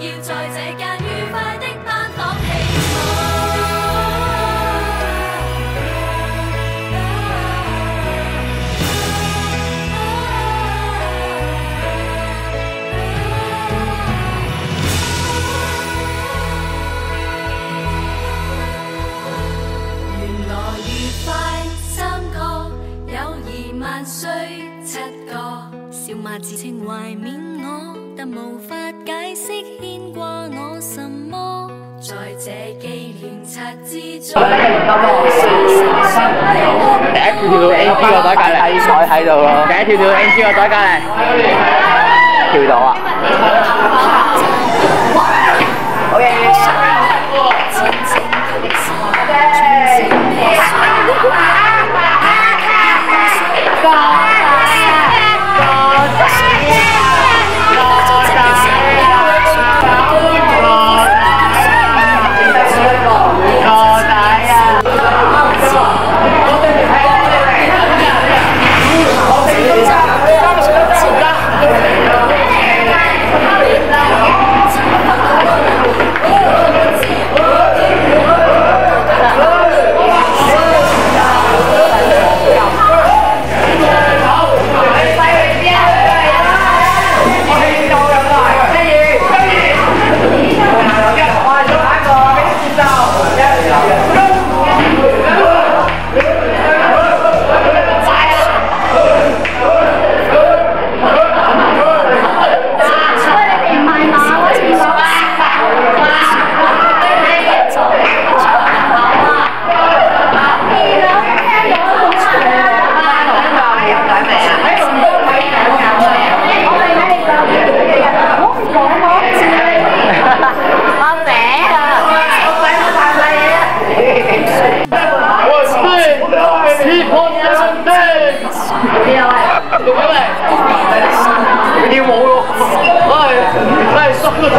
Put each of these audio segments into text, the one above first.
要在這間愉快的班房希望。原來愉快三個，友誼萬歲七個，笑罵自稱懷緬我，但無法解釋牽掛我什麼。在這紀念冊之中，第一條到 NG 個袋隔離，袋喺度咯。第一條到 NG 個袋隔離，跳到啊！OK。跳舞咯，係濕都得，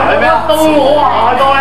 係咩啊？都我話過呀，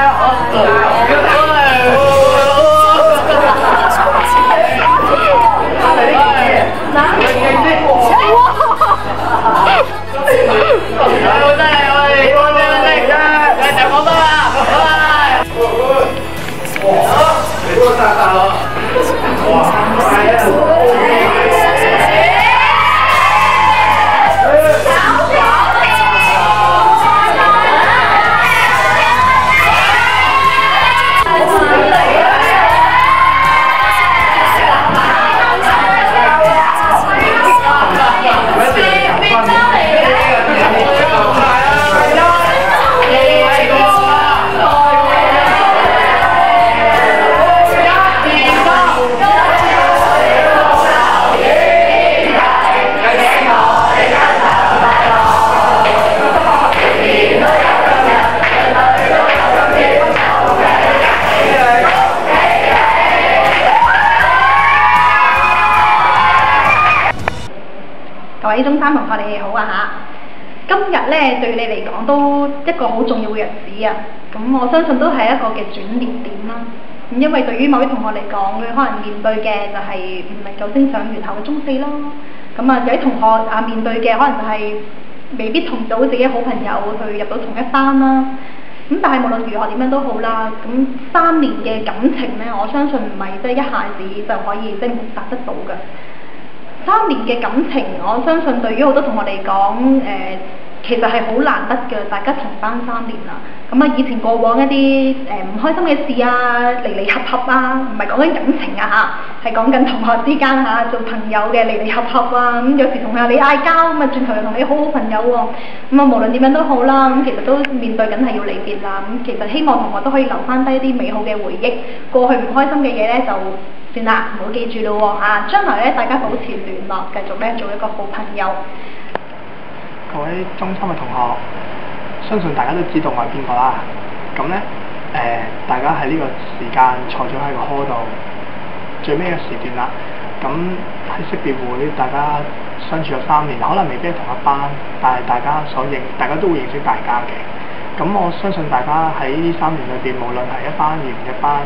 各位中三同學你哋好啊嚇！今日咧對你嚟講都一個好重要嘅日子啊！咁我相信都係一個嘅轉捩點啦。咁因為對於某啲同學嚟講，佢可能面對嘅就係唔能夠升上原校嘅中四咯。咁啊有啲同學啊面對嘅可能就係未必同到自己好朋友去入到同一班啦。咁但係無論如何點樣都好啦，咁3年嘅感情咧，我相信唔係即係一下子就可以即係達得到嘅。3年嘅感情，我相信對於好多同學嚟講，其實係好難得嘅。大家同班3年啦，咁啊以前過往一啲唔開心嘅事啊，離離合合啊，唔係講緊感情啊嚇，係講緊同學之間嚇做朋友嘅離離合合啊。咁有時同下你嗌交，咁啊轉頭又同你好好朋友喎。咁啊無論點樣都好啦，咁其實都面對緊係要離別啦。咁其實希望同學都可以留翻低啲美好嘅回憶，過去唔開心嘅嘢咧就算啦，唔好記住咯喎嚇，將來咧大家保持聯絡，繼續咧做一個好朋友。各位中三嘅同學，相信大家都知道我係邊個啦。咁咧大家喺呢個時間坐咗喺個 hall 度，最尾嘅時段啦。咁喺識別會，大家相處咗3年，可能未必係同一班，但係大家都會認識大家嘅。咁我相信大家喺呢3年裏邊，無論係一班、2年一班，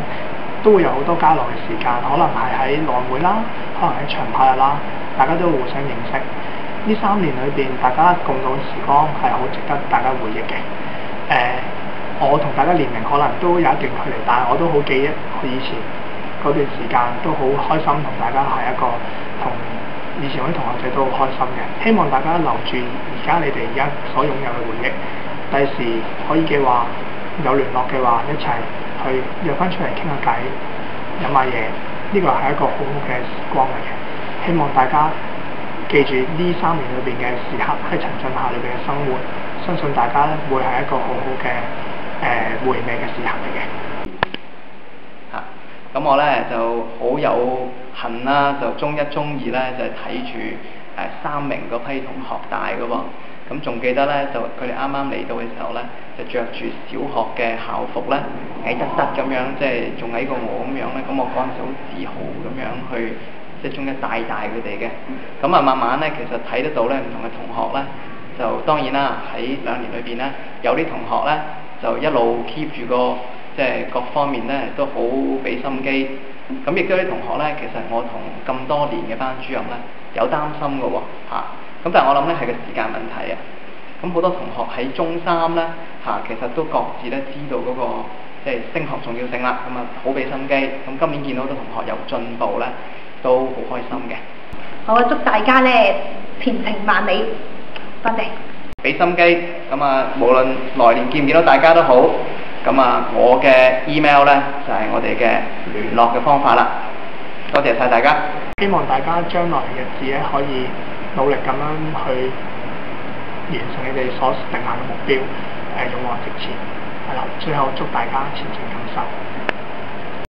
都會有好多交流嘅時間，可能係喺內會啦，可能喺長跑日啦，大家都互相認識。呢3年裏邊，大家共度嘅時光係好值得大家回憶嘅。我同大家年齡可能都有一段距離，但係我都好記憶我以前嗰段時間，都好開心同大家係一個同以前嗰啲同學仔都好開心嘅。希望大家留住而家你哋而家所擁有嘅回憶，第時可以嘅話有聯絡嘅話，一齊去約翻出嚟傾下偈、飲下嘢，呢個係一個好好嘅時光嚟嘅。希望大家記住呢3年裏邊嘅時刻，喺陳俊校裏邊嘅生活，相信大家咧會係一個好好嘅回味嘅時刻嚟嘅。咁我咧就好有幸啦，就中1、中2咧就睇住3名嗰批同學大嘅喎。咁仲記得咧，就佢哋啱啱嚟到嘅時候咧，就着住小學嘅校服咧，矮得咁樣，即係仲矮過我咁樣咧。咁我嗰陣時好自豪咁樣去，即係中1帶佢哋嘅。咁啊，慢慢咧，其實睇得到咧，唔同嘅同學咧，就當然啦，喺2年裏邊咧，有啲同學咧就一路 keep 住個即係各方面咧都好俾心機。咁亦都有啲同學咧，其實我同咁多年嘅班主任咧有擔心嘅喎嚇。咁但係我諗咧係個時間問題啊！咁好多同學喺中3咧其實都各自咧知道嗰個即係升學重要性啦，咁啊好俾心機。咁今年見到好多同學有進步咧，都好開心嘅。好啊！祝大家咧前程萬里，多謝。俾心機，咁啊無論來年見唔見到大家都好，咁啊我嘅 email 咧就係我哋嘅聯絡嘅方法啦。多謝晒大家。希望大家將來嘅日子咧可以努力咁樣去完成你哋所定下嘅目標，勇往直前，係啦。最後祝大家前程錦繡。